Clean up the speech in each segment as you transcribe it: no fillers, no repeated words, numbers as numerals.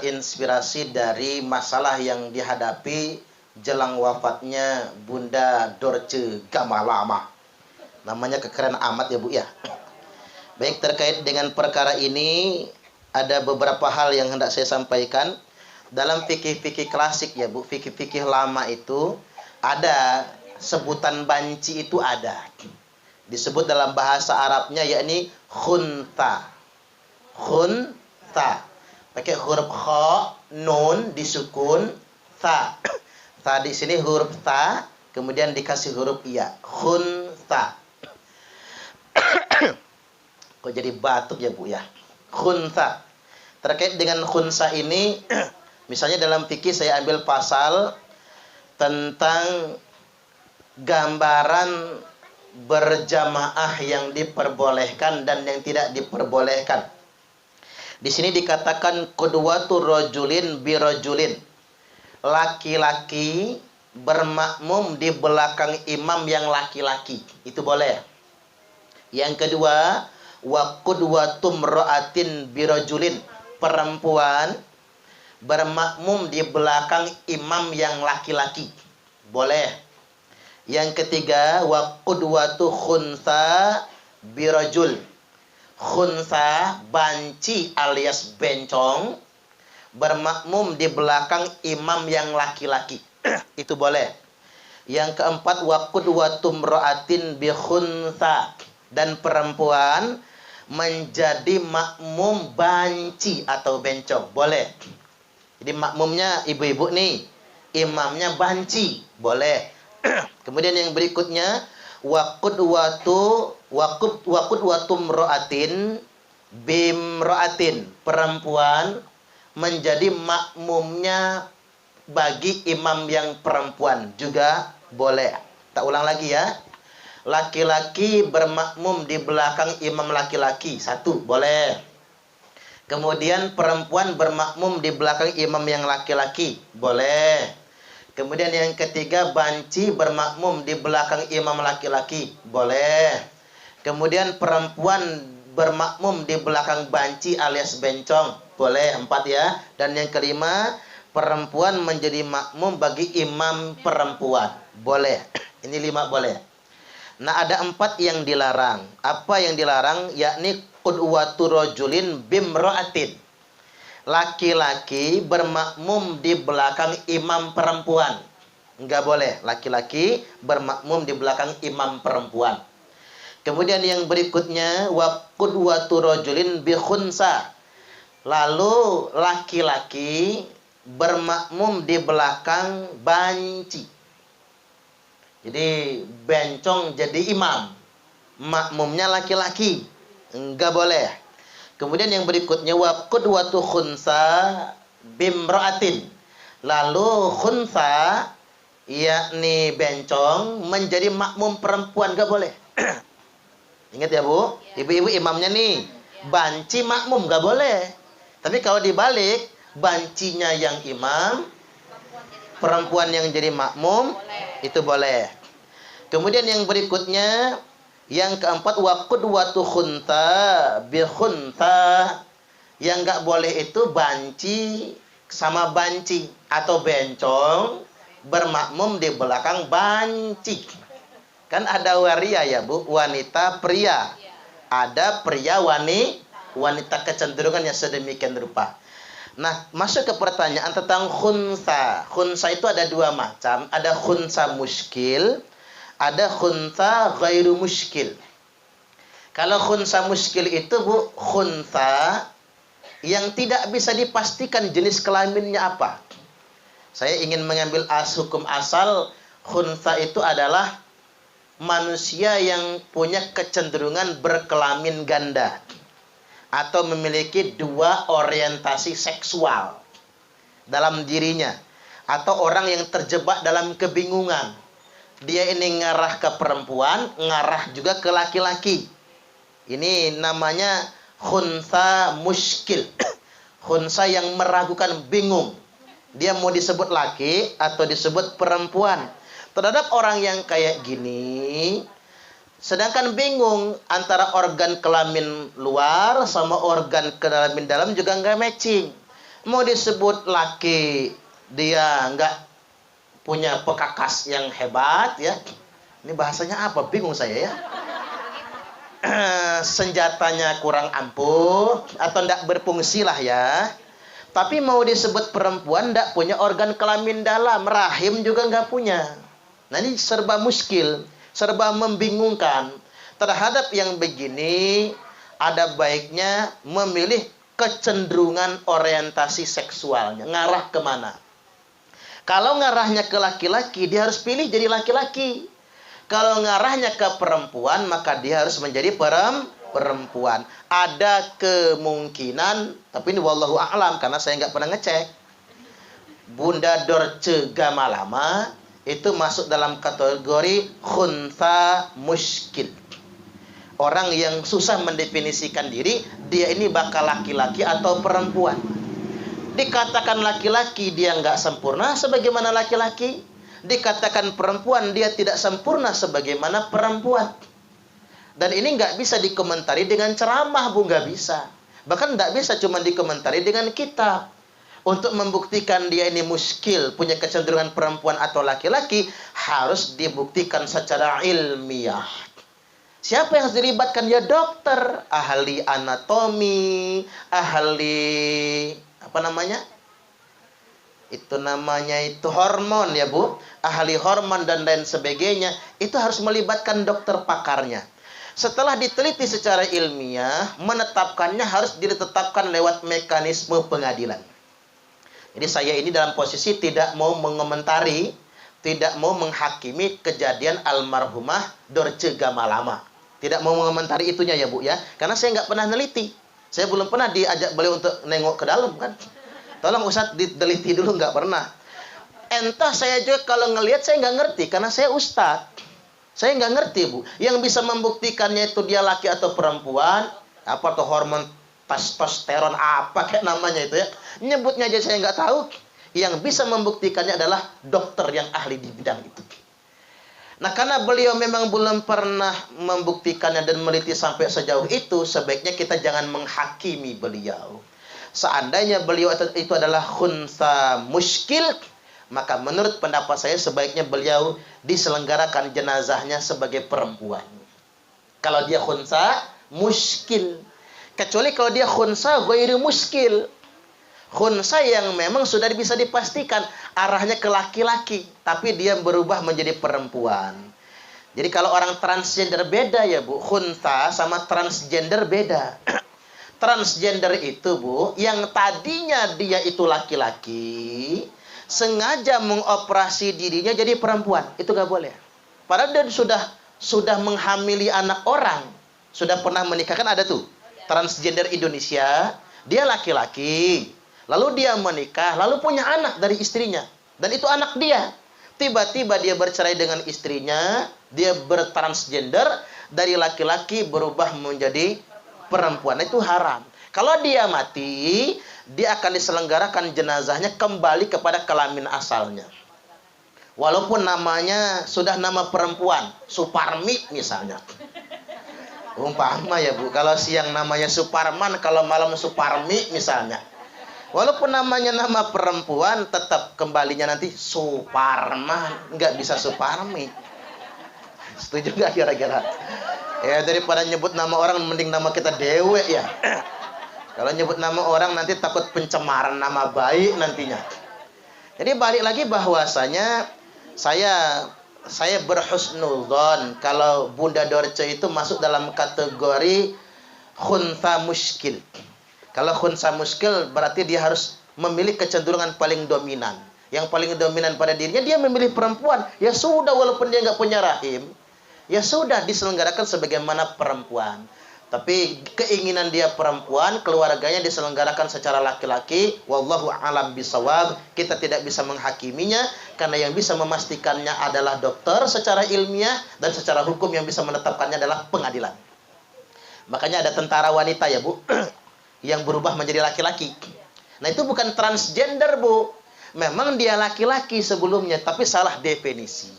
Inspirasi dari masalah yang dihadapi jelang wafatnya Bunda Dorce Gamalama. Namanya kekeren amat ya Bu ya. Baik, terkait dengan perkara ini ada beberapa hal yang hendak saya sampaikan. Dalam fikih-fikih klasik ya Bu, fikih-fikih lama itu ada sebutan banci, itu ada. Disebut dalam bahasa Arabnya yakni khunta. Khunta. Pakai huruf kha, nun disukun, ta. Ta di sini huruf ta, kemudian dikasih huruf ya. Khunta. Kok jadi batuk ya Bu ya? Khunta. Terkait dengan khunsa ini, misalnya dalam fikih saya ambil pasal tentang gambaran berjamaah yang diperbolehkan dan yang tidak diperbolehkan. Di sini dikatakan qudwatu rajulin bi rajulin. Laki-laki bermakmum di belakang imam yang laki-laki. Itu boleh. Yang kedua, wa qudwatum ra'atin bi rajulin. Perempuan bermakmum di belakang imam yang laki-laki. Boleh. Yang ketiga, wa qudwatu khunsa bi rajul. Khunsa, banci alias bencong, bermakmum di belakang imam yang laki-laki. Itu boleh. Yang keempat, wa qudwatum ra'atin bi khunsa. Dan perempuan menjadi makmum banci atau bencong. Boleh. Jadi makmumnya ibu-ibu nih, imamnya banci. Boleh. Kemudian yang berikutnya, wa qudwatum ra'atin bimra'atin. Perempuan menjadi makmumnya bagi imam yang perempuan. Juga boleh. Tak ulang lagi ya. Laki-laki bermakmum di belakang imam laki-laki. Satu, boleh. Kemudian perempuan bermakmum di belakang imam yang laki-laki. Boleh. Kemudian yang ketiga, banci bermakmum di belakang imam laki-laki. Boleh. Kemudian perempuan bermakmum di belakang banci alias bencong. Boleh. 4 ya. Dan yang kelima, perempuan menjadi makmum bagi imam perempuan. Boleh. Ini 5 boleh. Nah, ada 4 yang dilarang. Apa yang dilarang? Yakni qudwatu rajulin bimra'atin. Laki-laki bermakmum di belakang imam perempuan. Enggak boleh. Laki-laki bermakmum di belakang imam perempuan. Kemudian yang berikutnya, wa qudwatu rajulin bi khunsa. Lalu laki-laki bermakmum di belakang banci. Jadi bencong jadi imam, makmumnya laki-laki. Enggak boleh. Kemudian yang berikutnya, wa qudwatu khunsa bimra'atin. Lalu khunsa yakni bencong menjadi makmum perempuan. Enggak boleh. Ingat ya Bu, ibu-ibu imamnya nih, banci makmum enggak boleh. Tapi kalau dibalik, bancinya yang imam, perempuan yang jadi makmum, itu boleh. Kemudian yang berikutnya, yang keempat, wa qudwatu khunta bi khunta. Yang enggak boleh itu banci sama banci atau bencong bermakmum di belakang banci. Kan ada waria ya Bu, wanita pria. Ada pria wanita kecenderungannya sedemikian rupa. Nah, masuk ke pertanyaan tentang khunsa. Khunsa itu ada 2 macam. Ada khunsa muskil, ada khunsa ghairu muskil. Kalau khunsa muskil itu Bu, khunsa yang tidak bisa dipastikan jenis kelaminnya apa. Saya ingin mengambil hukum asal. Khunsa itu adalah manusia yang punya kecenderungan berkelamin ganda atau memiliki 2 orientasi seksual dalam dirinya, atau orang yang terjebak dalam kebingungan. Dia ini ngarah ke perempuan, ngarah juga ke laki-laki. Ini namanya khunsa muskil. Khunsa yang meragukan, bingung. Dia mau disebut laki atau disebut perempuan. Terhadap orang yang kayak gini, sedangkan bingung antara organ kelamin luar sama organ kelamin dalam juga nggak matching. Mau disebut laki, dia nggak punya pekakas yang hebat ya. Ini bahasanya apa? Bingung saya ya. Senjatanya kurang ampuh atau tidak berfungsi lah ya. Tapi mau disebut perempuan tidak punya organ kelamin dalam, rahim juga nggak punya. Nah ini serba muskil, serba membingungkan. Terhadap yang begini ada baiknya memilih kecenderungan orientasi seksualnya, ngarah kemana. Kalau ngarahnya ke laki-laki, dia harus pilih jadi laki-laki. Kalau ngarahnya ke perempuan, maka dia harus menjadi perempuan. Ada kemungkinan, tapi ini wallahu a'lam karena saya nggak pernah ngecek. Bunda Dorce Gamalama itu masuk dalam kategori khuntha muskil. Orang yang susah mendefinisikan diri, dia ini bakal laki-laki atau perempuan. Dikatakan laki-laki, dia nggak sempurna sebagaimana laki-laki. Dikatakan perempuan, dia tidak sempurna sebagaimana perempuan. Dan ini nggak bisa dikomentari dengan ceramah, Bu, nggak bisa. Bahkan nggak bisa cuma dikomentari dengan kitab. Untuk membuktikan dia ini muskil, punya kecenderungan perempuan atau laki-laki, harus dibuktikan secara ilmiah. Siapa yang harus dilibatkan? Ya dokter, ahli anatomi, ahli apa namanya? Itu namanya itu hormon ya Bu, ahli hormon dan lain sebagainya. Itu harus melibatkan dokter pakarnya. Setelah diteliti secara ilmiah, menetapkannya harus ditetapkan lewat mekanisme pengadilan. Jadi saya ini dalam posisi tidak mau mengomentari, tidak mau menghakimi kejadian almarhumah Dorce Gamalama. Tidak mau mengomentari itunya ya Bu ya, karena saya nggak pernah neliti. Saya belum pernah diajak beliau untuk nengok ke dalam kan. Tolong Ustadz diteliti dulu, nggak pernah. Entah saya juga kalau ngelihat saya nggak ngerti, karena saya Ustadz. Saya nggak ngerti Bu. Yang bisa membuktikannya itu dia laki atau perempuan, apa tuh hormon testosteron apa kayak namanya itu ya. Nyebutnya aja saya nggak tahu. Yang bisa membuktikannya adalah dokter yang ahli di bidang itu. Nah karena beliau memang belum pernah membuktikannya dan meneliti sampai sejauh itu, sebaiknya kita jangan menghakimi beliau. Seandainya beliau itu adalah khuntha muskil, maka menurut pendapat saya sebaiknya beliau diselenggarakan jenazahnya sebagai perempuan. Kalau dia khuntha muskil. Kecuali kalau dia khuntha ghairu muskil. Khuntha yang memang sudah bisa dipastikan arahnya ke laki-laki, tapi dia berubah menjadi perempuan. Jadi kalau orang transgender beda ya Bu, khuntha sama transgender beda. Transgender itu Bu, yang tadinya dia itu laki-laki, sengaja mengoperasi dirinya jadi perempuan, itu gak boleh. Padahal dia sudah menghamili anak orang, sudah pernah menikah, kan ada tuh transgender Indonesia, dia laki-laki. Lalu dia menikah, lalu punya anak dari istrinya. Dan itu anak dia. Tiba-tiba dia bercerai dengan istrinya, dia bertransgender, dari laki-laki berubah menjadi perempuan. Itu haram. Kalau dia mati, dia akan diselenggarakan jenazahnya kembali kepada kelamin asalnya. Walaupun namanya sudah nama perempuan, Suparmi misalnya. Umpama ya Bu, kalau siang namanya Suparman, kalau malam Suparmi misalnya. Walaupun namanya nama perempuan, tetap kembalinya nanti Suparman, nggak bisa Suparmi. Setuju nggak kira-kira? Ya daripada nyebut nama orang, mending nama kita Dewe ya. Kalau nyebut nama orang nanti takut pencemaran nama baik nantinya. Jadi balik lagi bahwasanya saya berhusnudzon kalau Bunda Dorce itu masuk dalam kategori khuntha muskil. Kalau khuntha muskil berarti dia harus memilih kecenderungan paling dominan. Yang paling dominan pada dirinya, dia memilih perempuan. Ya sudah, walaupun dia nggak punya rahim, ya sudah diselenggarakan sebagaimana perempuan. Tapi keinginan dia perempuan, keluarganya diselenggarakan secara laki-laki. Wallahu a'lam bishawab. Kita tidak bisa menghakiminya, karena yang bisa memastikannya adalah dokter secara ilmiah, dan secara hukum yang bisa menetapkannya adalah pengadilan. Makanya ada tentara wanita ya Bu, yang berubah menjadi laki-laki. Nah itu bukan transgender Bu. Memang dia laki-laki sebelumnya, tapi salah definisi.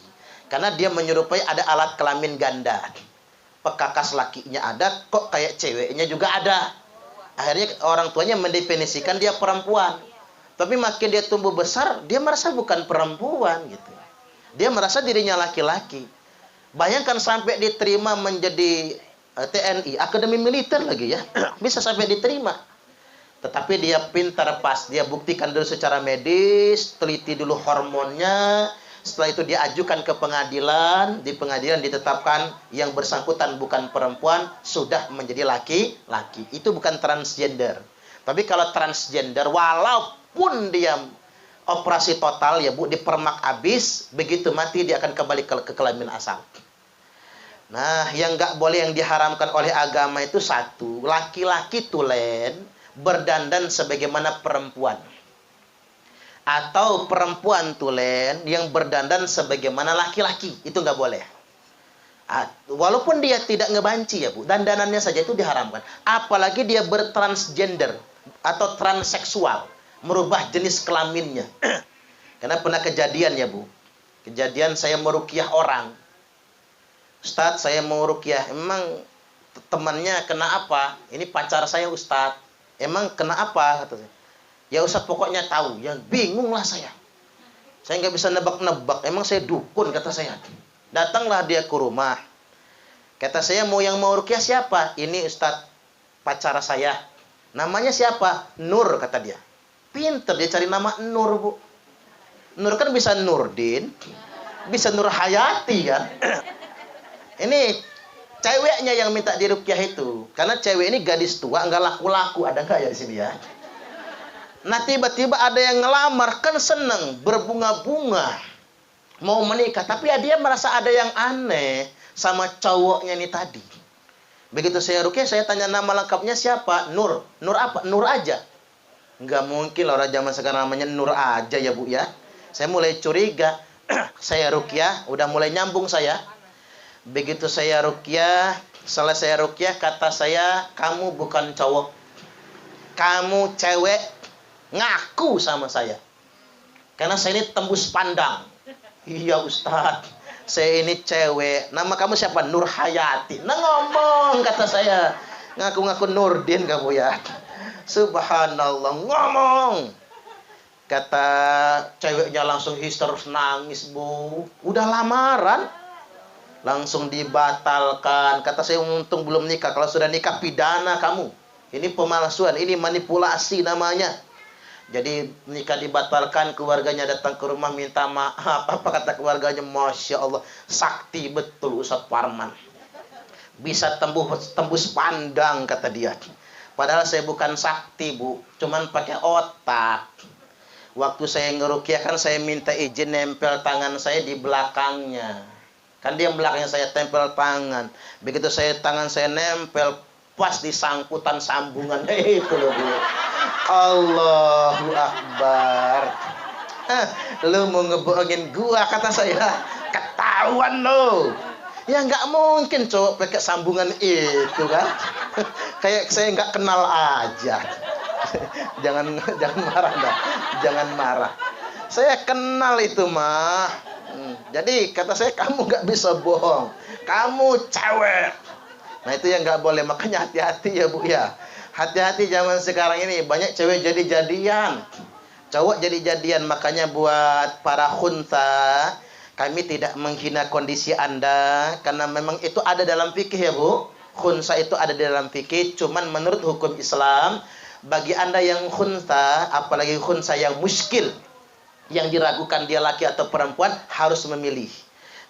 Karena dia menyerupai ada alat kelamin ganda. Pekakas lakinya ada, kok kayak ceweknya juga ada. Akhirnya orang tuanya mendefinisikan dia perempuan. Tapi makin dia tumbuh besar, dia merasa bukan perempuan gitu. Dia merasa dirinya laki-laki. Bayangkan sampai diterima menjadi TNI, akademi militer lagi ya. Bisa sampai diterima. Tetapi dia pintar pas, dia buktikan dulu secara medis, teliti dulu hormonnya. Setelah itu dia ajukan ke pengadilan, di pengadilan ditetapkan yang bersangkutan bukan perempuan, sudah menjadi laki-laki. Itu bukan transgender. Tapi kalau transgender, walaupun dia operasi total ya Bu, dipermak habis, begitu mati dia akan kembali ke kelamin asal. Nah, yang nggak boleh, yang diharamkan oleh agama itu satu, laki-laki tulen berdandan sebagaimana perempuan. Atau perempuan tulen yang berdandan sebagaimana laki-laki, itu nggak boleh. Walaupun dia tidak ngebanci ya Bu, dandanannya saja itu diharamkan. Apalagi dia bertransgender atau transseksual, merubah jenis kelaminnya. Karena pernah kejadian ya Bu, kejadian saya meruqyah orang. Ustadz, saya mau ruqyah, emang temannya kena apa? Ini pacar saya Ustadz. Emang kena apa? Kata saya. Ya Ustadz pokoknya tahu. Ya bingung lah saya. Saya nggak bisa nebak-nebak. Emang saya dukun kata saya. Datanglah dia ke rumah. Kata saya, yang mau ruqyah siapa? Ini Ustadz, pacar saya. Namanya siapa? Nur kata dia. Pinter dia cari nama Nur Bu. Nur kan bisa Nurdin, bisa Nur Hayati kan. Ini ceweknya yang minta diruqyah itu. Karena cewek ini gadis tua, nggak laku-laku. Ada nggak ya di sini ya? Nah tiba-tiba ada yang ngelamar, kan seneng, berbunga-bunga, mau menikah. Tapi ya dia merasa ada yang aneh sama cowoknya ini tadi. Begitu saya ruqyah, saya tanya nama lengkapnya siapa? Nur. Nur apa? Nur aja. Nggak mungkin lah orang zaman sekarang namanya Nur aja ya Bu ya. Saya mulai curiga. Saya ruqyah, udah mulai nyambung saya. Begitu saya ruqyah, selesai ruqyah, kata saya, kamu bukan cowok, kamu cewek, ngaku sama saya. Karena saya ini tembus pandang. Iya Ustadz, saya ini cewek. Nama kamu siapa? Nur Hayati. Nah ngomong kata saya, ngaku-ngaku Nurdin kamu ya. Subhanallah, ngomong. Kata ceweknya langsung histeris nangis Bu. Udah lamaran, langsung dibatalkan. Kata saya, untung belum nikah. Kalau sudah nikah pidana kamu. Ini pemalsuan, ini manipulasi namanya. Jadi nikah dibatalkan, keluarganya datang ke rumah minta maaf. Apa kata keluarganya? Masya Allah, sakti betul Ustadz Parman. Bisa tembus pandang kata dia. Padahal saya bukan sakti Bu, cuman pakai otak. Waktu saya ngeruqyah kan saya minta izin nempel tangan saya di belakangnya. Kan dia belakangnya saya tempel tangan. Begitu tangan saya nempel, pas di sangkutan sambungan. Itu loh Bu. Allahu Akbar. Lu mau ngebohongin gua kata saya. Ketahuan lo. Ya nggak mungkin cowok pakai sambungan itu kan. Kayak saya nggak kenal aja. jangan marah dah. Jangan marah. Saya kenal itu mah. Jadi kata saya, kamu nggak bisa bohong, kamu cewek. Nah itu yang nggak boleh. Makanya hati-hati ya Bu ya. Hati-hati zaman sekarang ini, banyak cewek jadi-jadian, cowok jadi-jadian. Makanya buat para khunsa, kami tidak menghina kondisi Anda, karena memang itu ada dalam fikih ya Bu. Khunsa itu ada di dalam fikih, cuman menurut hukum Islam, bagi Anda yang khunsa, apalagi khunsa yang muskil, yang diragukan dia laki atau perempuan, harus memilih.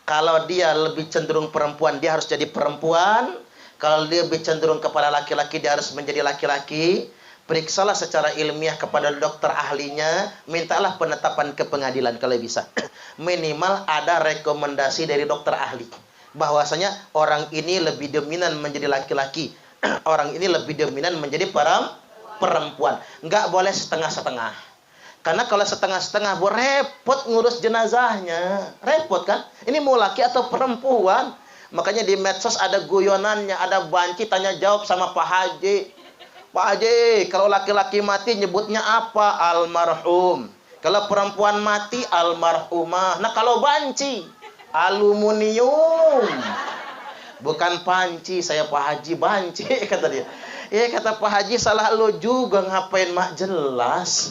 Kalau dia lebih cenderung perempuan, dia harus jadi perempuan. Kalau dia lebih cenderung kepada laki-laki, dia harus menjadi laki-laki. Periksalah secara ilmiah kepada dokter ahlinya. Mintalah penetapan ke pengadilan kalau bisa. Minimal ada rekomendasi dari dokter ahli, bahwasanya orang ini lebih dominan menjadi laki-laki, orang ini lebih dominan menjadi perempuan. Nggak boleh setengah-setengah. Karena kalau setengah-setengah, repot ngurus jenazahnya. Repot kan? Ini mau laki atau perempuan? Makanya di medsos ada guyonannya, ada banci tanya jawab sama Pak Haji. Pak Haji, kalau laki-laki mati nyebutnya apa? Almarhum. Kalau perempuan mati, almarhumah. Nah kalau banci, aluminium. Bukan panci, saya Pak Haji banci kata dia. Kata Pak Haji, salah lo juga, ngapain mak jelas.